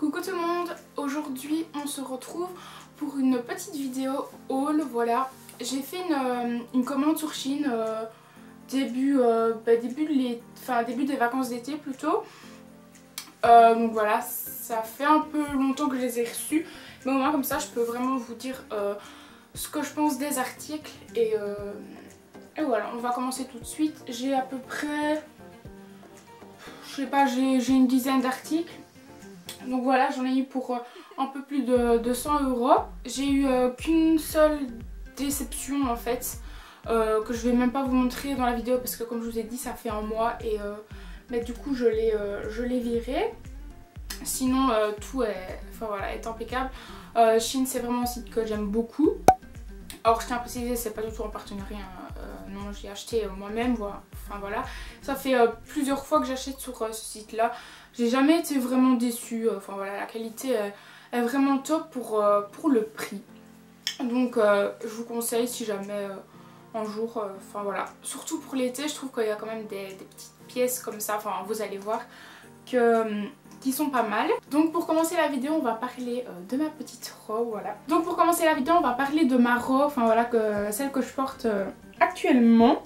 Coucou tout le monde, aujourd'hui on se retrouve pour une petite vidéo haul. Voilà, j'ai fait une commande sur Shein début des vacances d'été plutôt. Donc voilà, ça fait un peu longtemps que je les ai reçus, mais au moins comme ça je peux vraiment vous dire ce que je pense des articles et voilà, on va commencer tout de suite. J'ai à peu près, je sais pas, j'ai une dizaine d'articles. Donc voilà, j'en ai eu pour un peu plus de 200 €. J'ai eu qu'une seule déception en fait, que je vais même pas vous montrer dans la vidéo parce que comme je vous ai dit ça fait un mois et mais du coup je l'ai viré. Sinon tout est, est impeccable. Shein c'est vraiment un site que j'aime beaucoup. Alors je tiens à préciser, c'est pas du tout en partenariat, non, j'ai acheté moi-même, voilà. Enfin voilà, ça fait plusieurs fois que j'achète sur ce site là. J'ai jamais été vraiment déçue, enfin voilà, la qualité est vraiment top pour le prix. Donc je vous conseille si jamais un jour, enfin voilà, surtout pour l'été, je trouve qu'il y a quand même des petites pièces comme ça, enfin vous allez voir qui sont pas mal. Donc pour commencer la vidéo on va parler de ma petite robe, voilà. Donc pour commencer la vidéo on va parler de ma robe, enfin voilà, celle que je porte actuellement.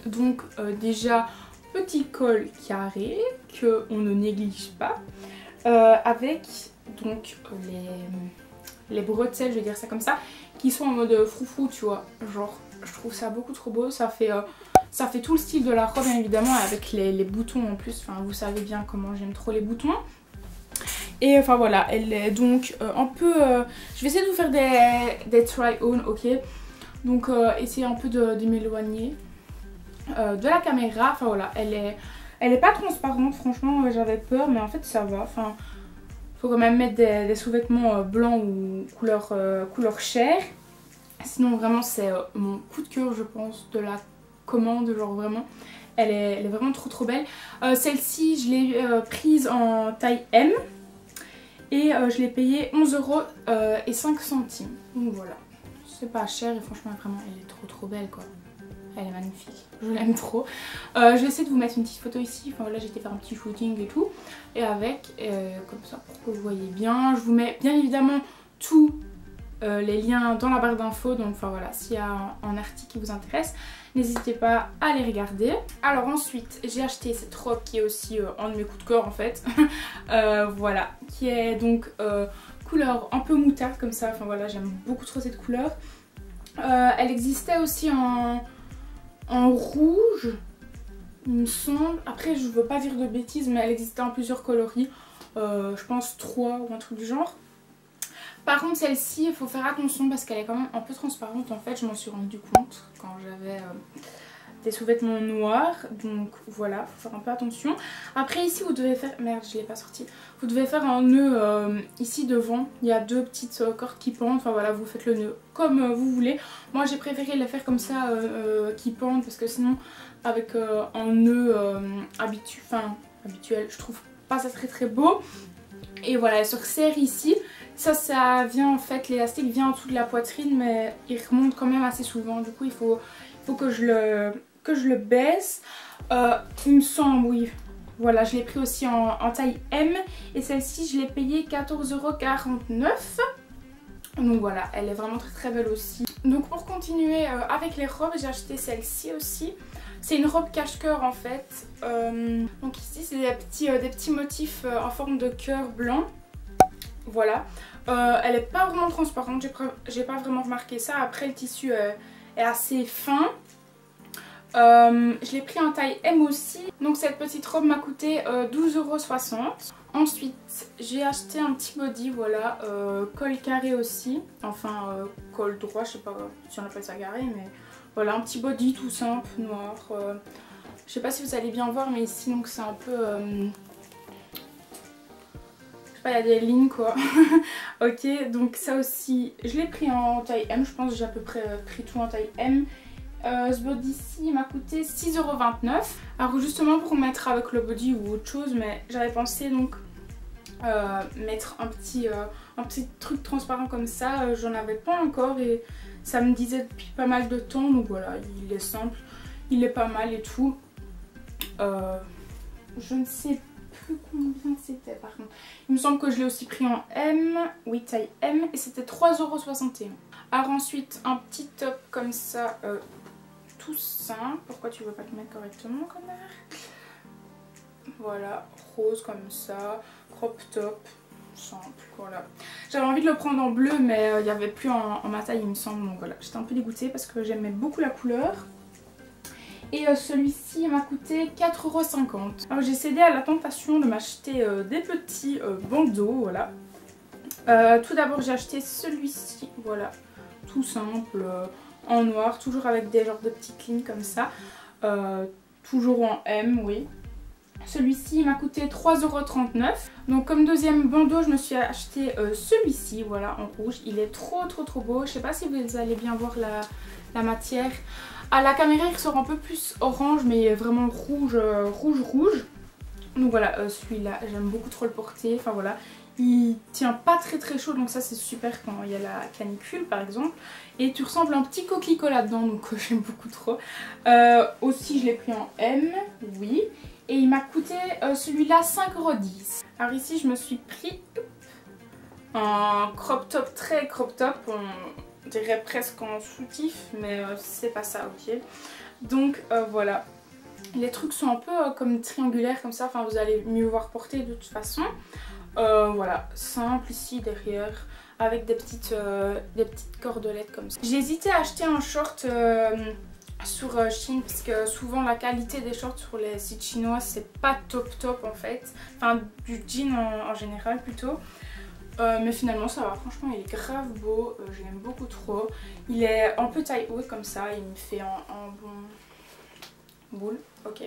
Donc déjà petit col carré que on ne néglige pas, avec donc les bretelles, je vais dire ça comme ça, qui sont en mode froufrou, tu vois. Genre je trouve ça beaucoup trop beau, ça fait tout le style de la robe bien évidemment, avec les boutons en plus, enfin vous savez bien comment j'aime trop les boutons. Et enfin voilà, elle est donc un peu, je vais essayer de vous faire des try-on, ok. Donc essayez un peu de m'éloigner de la caméra. Enfin voilà, elle est pas transparente, franchement j'avais peur, mais en fait ça va. Enfin faut quand même mettre des sous-vêtements blancs ou couleur chair. Sinon vraiment c'est mon coup de cœur je pense de la commande, genre vraiment elle est vraiment trop belle. Celle-ci je l'ai prise en taille M et je l'ai payée 11,05 €. Donc voilà, c'est pas cher et franchement vraiment elle est trop belle quoi. Elle est magnifique, je l'aime trop. Je vais essayer de vous mettre une petite photo ici. Enfin voilà, j'ai été faire un petit shooting et tout. Et avec, comme ça pour que vous voyez bien. Je vous mets bien évidemment tous les liens dans la barre d'infos. Donc enfin voilà, s'il y a un article qui vous intéresse, n'hésitez pas à les regarder. Alors ensuite, j'ai acheté cette robe qui est aussi un de mes coups de cœur en fait. Voilà, qui est donc couleur un peu moutarde comme ça. Enfin voilà, j'aime beaucoup trop cette couleur. Elle existait aussi en rouge, il me semble. Après je veux pas dire de bêtises, mais elle existait en plusieurs coloris, je pense 3 ou un truc du genre. Par contre celle-ci il faut faire attention parce qu'elle est quand même un peu transparente en fait, je m'en suis rendu compte quand j'avais des sous-vêtements noirs. Donc voilà, faut faire un peu attention. Après ici vous devez faire, merde je l'ai pas sorti, vous devez faire un nœud ici devant, il y a deux petites cordes qui pendent. Enfin voilà, vous faites le nœud comme vous voulez. Moi j'ai préféré la faire comme ça qui pendent parce que sinon avec un nœud habituel je trouve pas ça très beau. Et voilà, elle se resserre ici. Ça vient en fait, l'élastique vient en dessous de la poitrine mais il remonte quand même assez souvent. Du coup il faut que je le baisse. Il me semble, oui. Voilà, je l'ai pris aussi en taille M. Et celle-ci, je l'ai payée 14,49 €. Donc voilà, elle est vraiment très belle aussi. Donc pour continuer avec les robes, j'ai acheté celle-ci aussi. C'est une robe cache-cœur en fait. Donc ici, c'est des petits motifs en forme de cœur blanc. Voilà. Elle est pas vraiment transparente, j'ai pas vraiment remarqué ça. Après, le tissu est assez fin. Je l'ai pris en taille M aussi. Donc cette petite robe m'a coûté 12,60 €. Ensuite j'ai acheté un petit body, voilà, col carré aussi. Enfin col droit, je sais pas si on appelle ça carré, mais voilà, un petit body tout simple, noir. Je sais pas si vous allez bien voir, mais ici donc c'est un peu je sais pas, il y a des lignes quoi. Ok, donc ça aussi je l'ai pris en taille M, je pense que j'ai à peu près pris tout en taille M. Ce body ci m'a coûté 6,29 €. Alors justement pour mettre avec le body ou autre chose, mais j'avais pensé donc mettre un petit truc transparent comme ça. J'en avais pas encore et ça me disait depuis pas mal de temps. Donc voilà, il est simple, il est pas mal et tout. Je ne sais plus combien c'était par contre. Il me semble que je l'ai aussi pris en M, oui taille M, et c'était 3,61 €. Alors ensuite un petit top comme ça, tout simple. Pourquoi tu veux pas te mettre correctement, connard? Voilà, rose comme ça, crop top, simple, voilà. J'avais envie de le prendre en bleu mais il n'y avait plus en ma taille il me semble, donc voilà. J'étais un peu dégoûtée parce que j'aimais beaucoup la couleur. Et celui-ci m'a coûté 4,50 €. Alors j'ai cédé à la tentation de m'acheter des petits bandeaux, voilà. Tout d'abord j'ai acheté celui-ci, voilà, tout simple, en noir, toujours avec des genres de petites lignes comme ça. Toujours en M, oui. Celui-ci m'a coûté 3,39 €. Donc comme deuxième bandeau je me suis acheté celui-ci, voilà, en rouge. Il est trop beau. Je sais pas si vous allez bien voir la matière. À la caméra il ressort un peu plus orange mais il est vraiment rouge. Donc voilà, celui-là j'aime beaucoup trop le porter, enfin voilà. Il tient pas très chaud donc ça c'est super quand il y a la canicule par exemple. Et tu ressembles à un petit coquelicot là-dedans donc j'aime beaucoup trop. Aussi je l'ai pris en M, oui. Et il m'a coûté celui-là 5,10 €. Alors ici je me suis pris un crop top, très crop top. On dirait presque en soutif mais c'est pas ça, ok. Donc voilà. Les trucs sont un peu comme triangulaires comme ça. Enfin vous allez mieux voir porter de toute façon. Voilà, simple ici derrière avec des petites cordelettes comme ça. J'ai hésité à acheter un short sur Shein parce que souvent la qualité des shorts sur les sites chinois c'est pas top en fait. Enfin du jean en général plutôt. Mais finalement ça va, franchement il est grave beau, je l'aime beaucoup trop. Il est un peu taille haute comme ça, il me fait un bon boule, ok.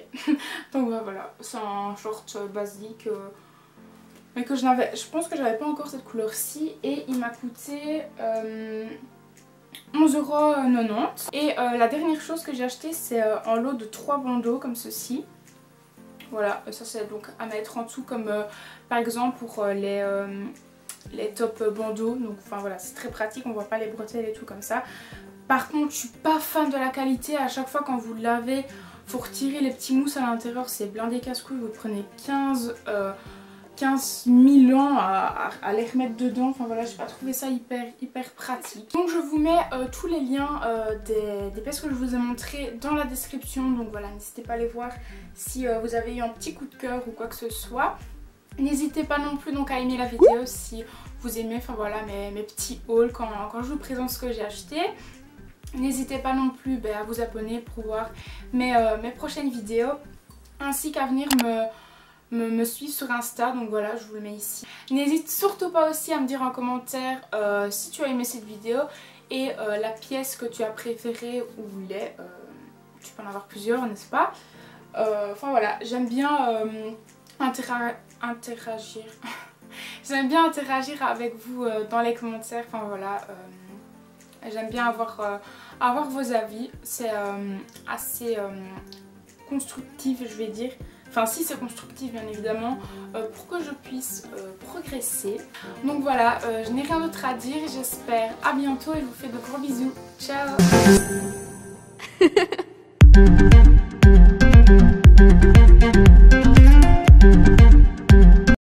Donc voilà, c'est un short basique. Mais que je pense que j'avais pas encore cette couleur-ci et il m'a coûté 11,90 €. Et la dernière chose que j'ai acheté c'est un lot de 3 bandeaux comme ceci. Voilà, ça c'est donc à mettre en dessous comme par exemple pour les top bandeaux. Donc enfin voilà, c'est très pratique, on voit pas les bretelles et tout comme ça. Par contre je suis pas fan de la qualité, à chaque fois quand vous le lavez faut retirer les petits mousses à l'intérieur, c'est blindé casse-couille, vous prenez 15 000 ans à les remettre dedans. Enfin voilà, j'ai pas trouvé ça hyper pratique. Donc je vous mets tous les liens des pièces que je vous ai montrées dans la description. Donc voilà, n'hésitez pas à les voir si vous avez eu un petit coup de cœur ou quoi que ce soit. N'hésitez pas non plus donc à aimer la vidéo si vous aimez, enfin voilà, mes petits hauls quand je vous présente ce que j'ai acheté. N'hésitez pas non plus à vous abonner pour voir mes prochaines vidéos, ainsi qu'à venir me suivre sur Insta, donc voilà, je vous le mets ici. N'hésite surtout pas aussi à me dire en commentaire si tu as aimé cette vidéo et la pièce que tu as préférée ou les. Tu peux en avoir plusieurs, n'est-ce pas? Enfin voilà, j'aime bien interagir. J'aime bien interagir avec vous dans les commentaires, enfin voilà. J'aime bien avoir vos avis, c'est assez constructif je vais dire. Enfin si c'est constructif bien évidemment, pour que je puisse progresser. Donc voilà, je n'ai rien d'autre à dire, j'espère à bientôt et je vous fais de gros bisous. Ciao.